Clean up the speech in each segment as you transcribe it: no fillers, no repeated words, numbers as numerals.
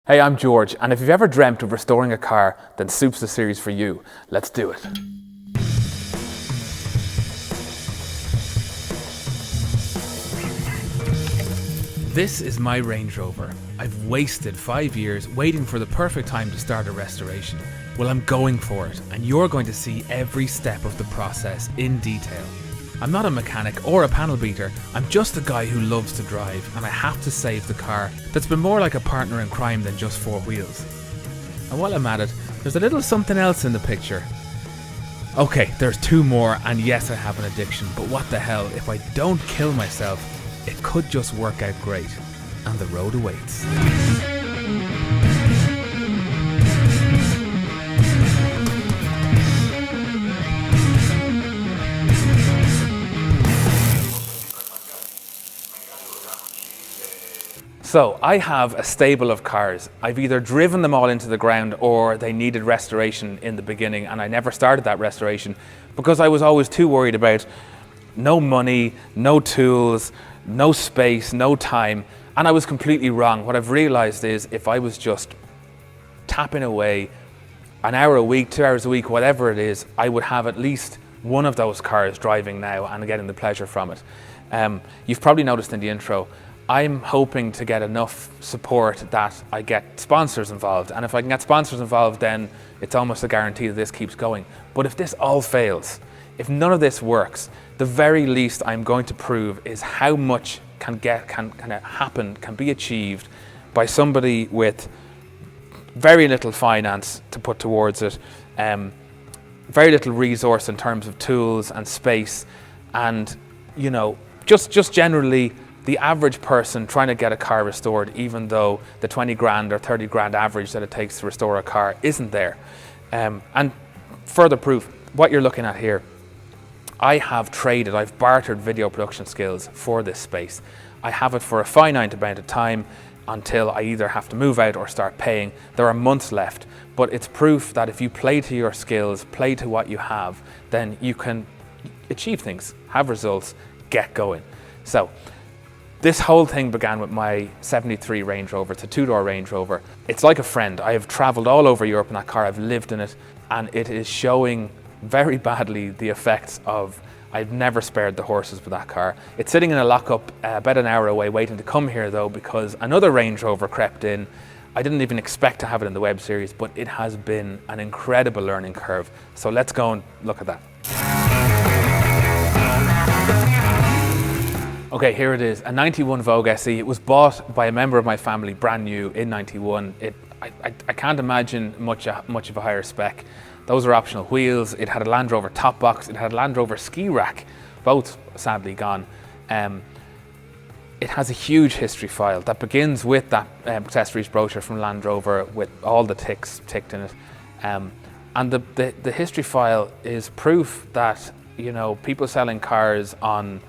Hey, I'm George, and if you've ever dreamt of restoring a car, then Soup's the series for you. Let's do it. This is my Range Rover. I've wasted 5 years waiting for the perfect time to start a restoration. Well, I'm going for it, and you're going to see every step of the process in detail. I'm not a mechanic or a panel beater, I'm just a guy who loves to drive, and I have to save the car that's been more like a partner in crime than just four wheels. And while I'm at it, there's a little something else in the picture. Okay, there's two more, and yes, I have an addiction, but what the hell, if I don't kill myself, it could just work out great, and the road awaits. So I have a stable of cars. I've either driven them all into the ground or they needed restoration in the beginning, and I never started that restoration because I was always too worried about no money, no tools, no space, no time, and I was completely wrong. What I've realized is if I was just tapping away an hour a week, 2 hours a week, whatever it is, I would have at least one of those cars driving now and getting the pleasure from it. You've probably noticed in the intro, I'm hoping to get enough support that I get sponsors involved, and if I can get sponsors involved, then it's almost a guarantee that this keeps going. But if this all fails, if none of this works, the very least I'm going to prove is how much can happen, can be achieved by somebody with very little finance to put towards it, very little resource in terms of tools and space, and just generally the average person trying to get a car restored, even though the 20 grand or 30 grand average that it takes to restore a car isn't there. And further proof, what you're looking at here, I've bartered video production skills for this space. I have it for a finite amount of time until I either have to move out or start paying. There are months left, but it's proof that if you play to your skills, play to what you have, then you can achieve things, have results, get going. So, this whole thing began with my 73 Range Rover. It's a two-door Range Rover. It's like a friend. I have traveled all over Europe in that car. I've lived in it, and it is showing very badly the effects of I've never spared the horses with that car. It's sitting in a lockup about an hour away waiting to come here though, because another Range Rover crept in. I didn't even expect to have it in the web series, but it has been an incredible learning curve. So let's go and look at that. Okay, here it is, a 91 Vogue SE. It was bought by a member of my family, brand new in 91. I can't imagine much of a higher spec. Those are optional wheels. It had a Land Rover top box. It had a Land Rover ski rack, both sadly gone. It has a huge history file that begins with that accessories brochure from Land Rover with all the ticks ticked in it. And the history file is proof that, people selling cars on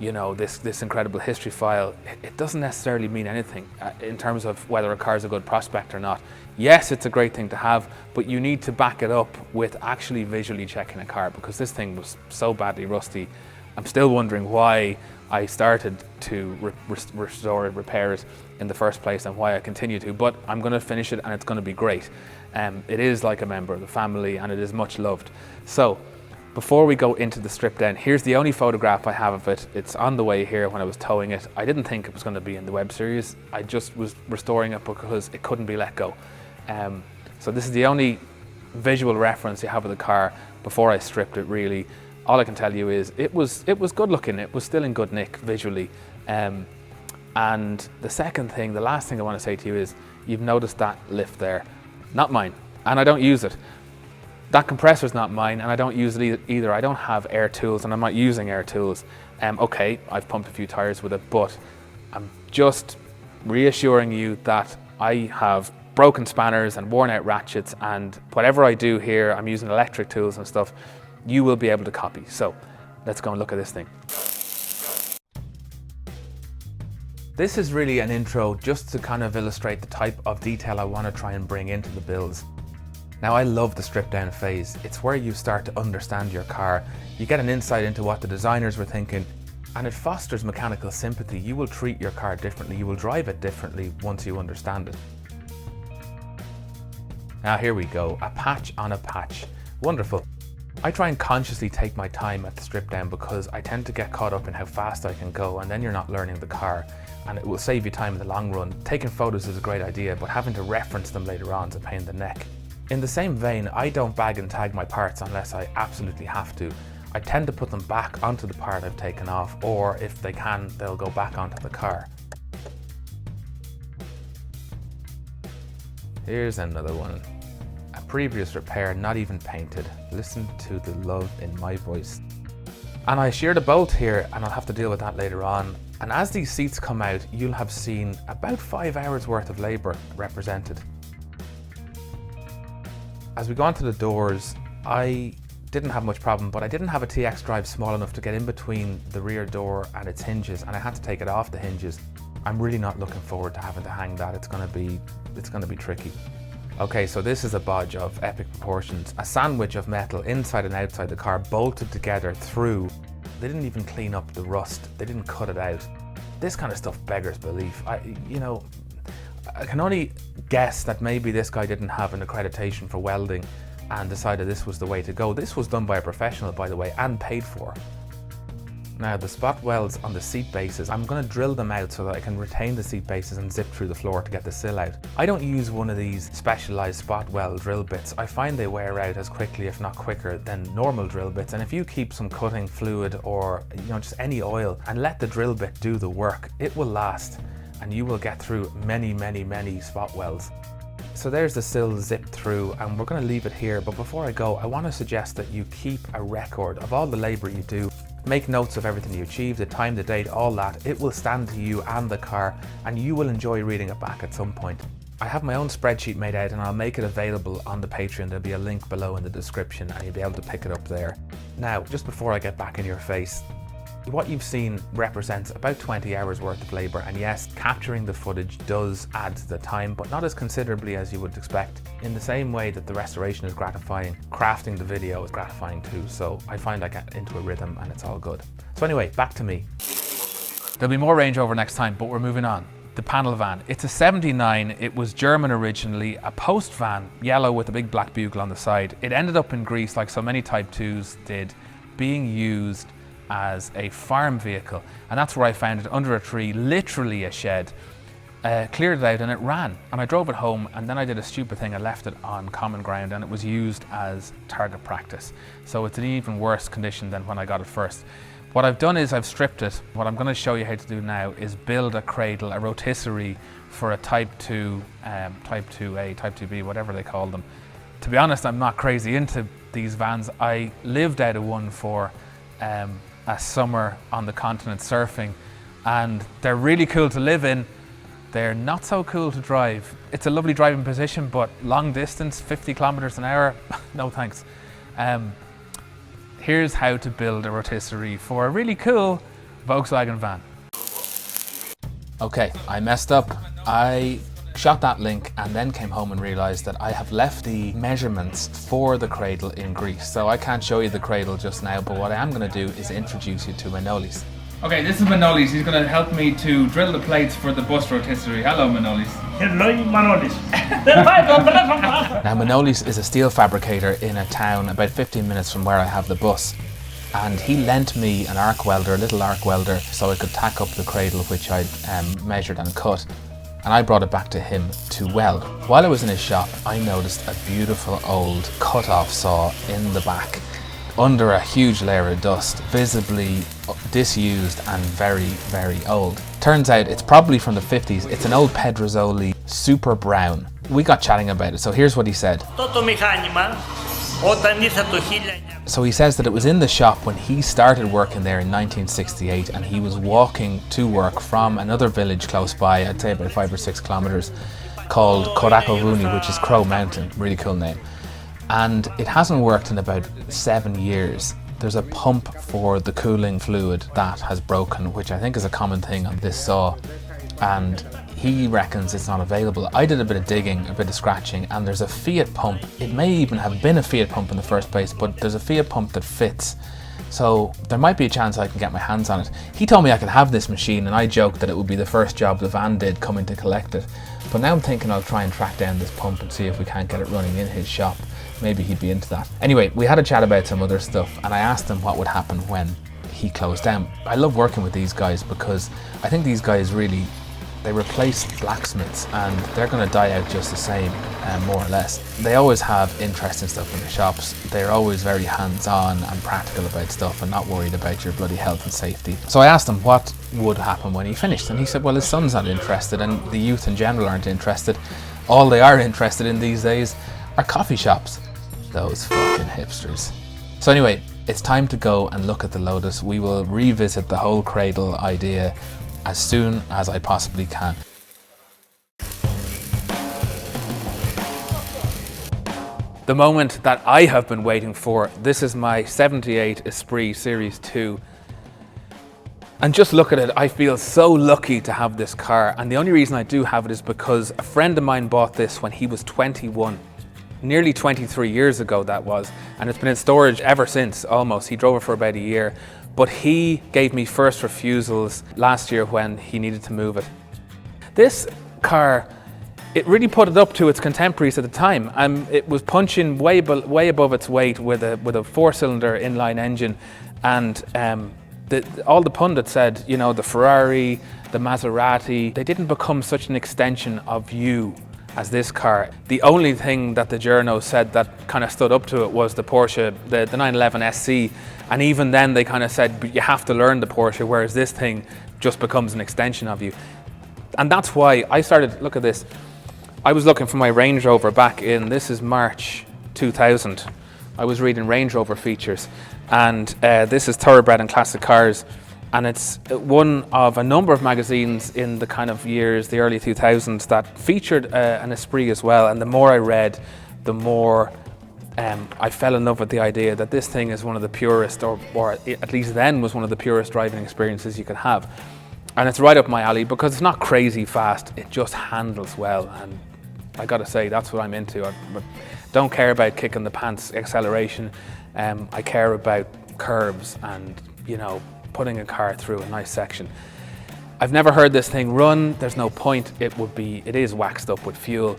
this incredible history file, it doesn't necessarily mean anything in terms of whether a car is a good prospect or not. Yes, it's a great thing to have, but you need to back it up with actually visually checking a car, because this thing was so badly rusty. I'm still wondering why I started to restore it, repair it in the first place, and why I continue to, but I'm going to finish it and it's going to be great. It is like a member of the family and it is much loved. So, before we go into the strip down, here's the only photograph I have of it. It's on the way here when I was towing it. I didn't think it was going to be in the web series. I just was restoring it because it couldn't be let go. So this is the only visual reference you have of the car before I stripped it, really. All I can tell you is it was good looking. It was still in good nick visually. And the last thing I want to say to you is, you've noticed that lift there. Not mine, and I don't use it. That compressor's not mine, and I don't use it either. I don't have air tools, and I'm not using air tools. Okay, I've pumped a few tires with it, but I'm just reassuring you that I have broken spanners and worn out ratchets, and whatever I do here, I'm using electric tools and stuff, you will be able to copy. So let's go and look at this thing. This is really an intro just to kind of illustrate the type of detail I want to try and bring into the builds. Now, I love the strip down phase. It's where you start to understand your car. You get an insight into what the designers were thinking, and it fosters mechanical sympathy. You will treat your car differently. You will drive it differently once you understand it. Now here we go, a patch on a patch. Wonderful. I try and consciously take my time at the strip down because I tend to get caught up in how fast I can go, and then you're not learning the car, and it will save you time in the long run. Taking photos is a great idea, but having to reference them later on is a pain in the neck. In the same vein, I don't bag and tag my parts unless I absolutely have to. I tend to put them back onto the part I've taken off, or if they can, they'll go back onto the car. Here's another one. A previous repair, not even painted. Listen to the love in my voice. And I sheared a bolt here, and I'll have to deal with that later on. And as these seats come out, you'll have seen about 5 hours worth of labour represented. As we go onto the doors, I didn't have much problem, but I didn't have a TX drive small enough to get in between the rear door and its hinges, and I had to take it off the hinges. I'm really not looking forward to having to hang that. It's gonna be tricky. Okay, so this is a bodge of epic proportions. A sandwich of metal inside and outside the car, bolted together through. They didn't even clean up the rust. They didn't cut it out. This kind of stuff beggars belief. I can only guess that maybe this guy didn't have an accreditation for welding and decided this was the way to go. This was done by a professional, by the way, and paid for. Now the spot welds on the seat bases, I'm going to drill them out so that I can retain the seat bases and zip through the floor to get the sill out. I don't use one of these specialized spot weld drill bits. I find they wear out as quickly, if not quicker, than normal drill bits, and if you keep some cutting fluid or just any oil and let the drill bit do the work, it will last and you will get through many spot welds. So there's the sill zipped through, and we're going to leave it here, but before I go, I want to suggest that you keep a record of all the labour you do. Make notes of everything you achieved, the time, the date, all that. It will stand to you and the car, and you will enjoy reading it back at some point. I have my own spreadsheet made out, and I'll make it available on the Patreon. There'll be a link below in the description, and you'll be able to pick it up there. Now, just before I get back in your face, what you've seen represents about 20 hours worth of labour, and yes, capturing the footage does add to the time, but not as considerably as you would expect. In the same way that the restoration is gratifying, crafting the video is gratifying too, so I find I get into a rhythm and it's all good. So anyway, back to me. There'll be more Range Rover next time, but we're moving on. The panel van. It's a 79, it was German originally, a post van, yellow with a big black bugle on the side. It ended up in Greece, like so many Type 2s did, being used as a farm vehicle, and that's where I found it, under a tree, literally a shed. Cleared it out and it ran, and I drove it home, and then I did a stupid thing. I left it on common ground and it was used as target practice, so it's in even worse condition than when I got it first. What I've done is I've stripped it. What I'm going to show you how to do now is build a cradle, a rotisserie for a Type 2, Type 2A, Type 2B, whatever they call them. To be honest, I'm not crazy into these vans. I lived out of one for a summer on the continent surfing, and they're really cool to live in. They're not so cool to drive. It's a lovely driving position, but long distance, 50 kilometers an hour, no thanks. Here's how to build a rotisserie for a really cool Volkswagen van. Okay, I messed up. I shot that link and then came home and realized that I have left the measurements for the cradle in Greece. So I can't show you the cradle just now, but what I am going to do is introduce you to Manolis. Okay, this is Manolis. He's going to help me to drill the plates for the bus rotisserie. Hello, Manolis. Hello, Manolis. Now, Manolis is a steel fabricator in a town about 15 minutes from where I have the bus. And he lent me an arc welder, a little arc welder, so I could tack up the cradle, which I'd measured and cut. And I brought it back to him to weld. While I was in his shop, I noticed a beautiful old cut-off saw in the back, under a huge layer of dust, visibly disused and very old. Turns out it's probably from the 50s. It's an old Pedrozzoli, super brown. We got chatting about it, so here's what he said. So he says that it was in the shop when he started working there in 1968, and he was walking to work from another village close by, I'd say about 5 or 6 kilometers, called Korakovuni, which is Crow Mountain, really cool name. And it hasn't worked in about 7 years. There's a pump for the cooling fluid that has broken, which I think is a common thing on this saw, and he reckons it's not available. I did a bit of digging, a bit of scratching, and there's a Fiat pump. It may even have been a Fiat pump in the first place, but there's a Fiat pump that fits so there might be a chance I can get my hands on it. He told me I could have this machine, and I joked that it would be the first job the van did coming to collect it. But now I'm thinking I'll try and track down this pump and see if we can't get it running in his shop. Maybe he'd be into that. Anyway, we had a chat about some other stuff, and I asked him what would happen when he closed down. I love working with these guys because I think these guys really, they replace blacksmiths, and they're going to die out just the same, more or less. They always have interesting stuff in the shops. They're always very hands-on and practical about stuff and not worried about your bloody health and safety. So I asked him what would happen when he finished, and he said, well, his son's not interested, and the youth in general aren't interested. All they are interested in these days are coffee shops. Those fucking hipsters. So anyway, it's time to go and look at the Lotus. We will revisit the whole cradle idea as soon as I possibly can. The moment that I have been waiting for. This is my 78 Esprit Series 2. And just look at it, I feel so lucky to have this car. And the only reason I do have it is because a friend of mine bought this when he was 21. Nearly 23 years ago that was, and it's been in storage ever since, almost. He drove it for about a year, but he gave me first refusals last year when he needed to move it. This car, it really put it up to its contemporaries at the time. It was punching way above its weight with a four-cylinder inline engine, and all the pundits said, you know, the Ferrari, the Maserati, they didn't become such an extension of you as this car. The only thing that the journos said that kind of stood up to it was the Porsche, the 911 SC, and even then they kind of said, but you have to learn the Porsche, whereas this thing just becomes an extension of you. And that's why I started, look at this, I was looking for my Range Rover back in, this is March 2000. I was reading Range Rover features, and this is Thoroughbred and Classic Cars, and it's one of a number of magazines in the kind of years, the early 2000s, that featured an Esprit as well. And the more I read, the more I fell in love with the idea that this thing is one of the purest, or at least then was one of the purest driving experiences you could have. And it's right up my alley because it's not crazy fast, it just handles well. And I gotta say, that's what I'm into. I don't care about kicking the pants acceleration. I care about curbs and, you know, putting a car through a nice section. I've never heard this thing run. There's no point. It is waxed up with fuel.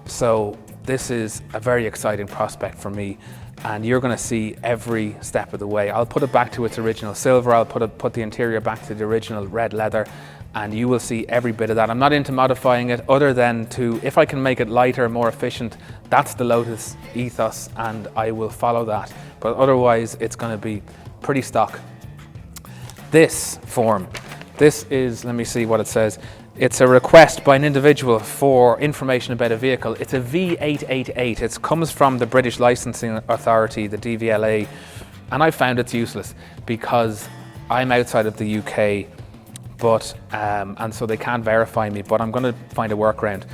So this is a very exciting prospect for me, and you're going to see every step of the way. I'll put it back to its original silver. I'll put the interior back to the original red leather, and you will see every bit of that. I'm not into modifying it other than if I can make it lighter, more efficient. That's the Lotus ethos, and I will follow that. But otherwise, it's going to be pretty stock. This form, this is, let me see what it says. It's a request by an individual for information about a vehicle. It's a V888. It comes from the British Licensing Authority, the DVLA, and I found it's useless because I'm outside of the UK, but and so they can't verify me, but I'm going to find a workaround.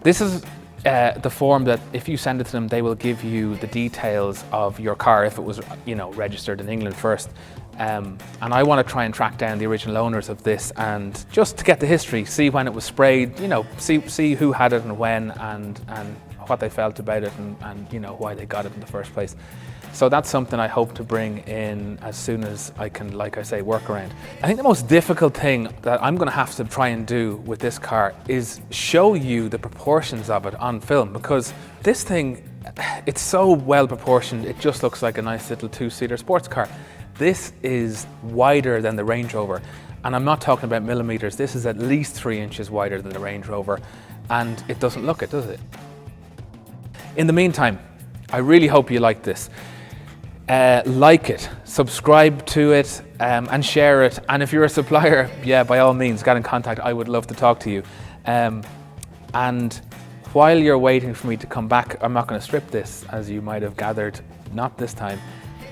This is the form that if you send it to them, they will give you the details of your car if it was, you know, registered in England first. And I want to try and track down the original owners of this, and just to get the history, see when it was sprayed, you know, see who had it and when, and what they felt about it, and you know, why they got it in the first place. So that's something I hope to bring in as soon as I can, like I say, work around. I think the most difficult thing that I'm going to have to try and do with this car is show you the proportions of it on film, because this thing, it's so well proportioned, it just looks like a nice little two-seater sports car. This is wider than the Range Rover, and I'm not talking about millimeters. This is at least 3 inches wider than the Range Rover, and it doesn't look it, does it? In the meantime, I really hope you like this. Like it, subscribe to it, and share it. And if you're a supplier, yeah, by all means, get in contact. I would love to talk to you. And while you're waiting for me to come back, I'm not going to strip this, as you might have gathered, not this time.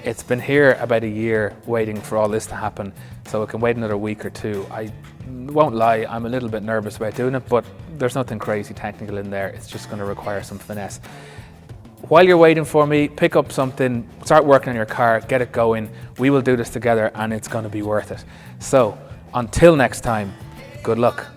It's been here about a year waiting for all this to happen, so it can wait another week or two. I won't lie, I'm a little bit nervous about doing it, but there's nothing crazy technical in there. It's just going to require some finesse. While you're waiting for me, pick up something, start working on your car, get it going. We will do this together, and it's going to be worth it. So until next time, good luck.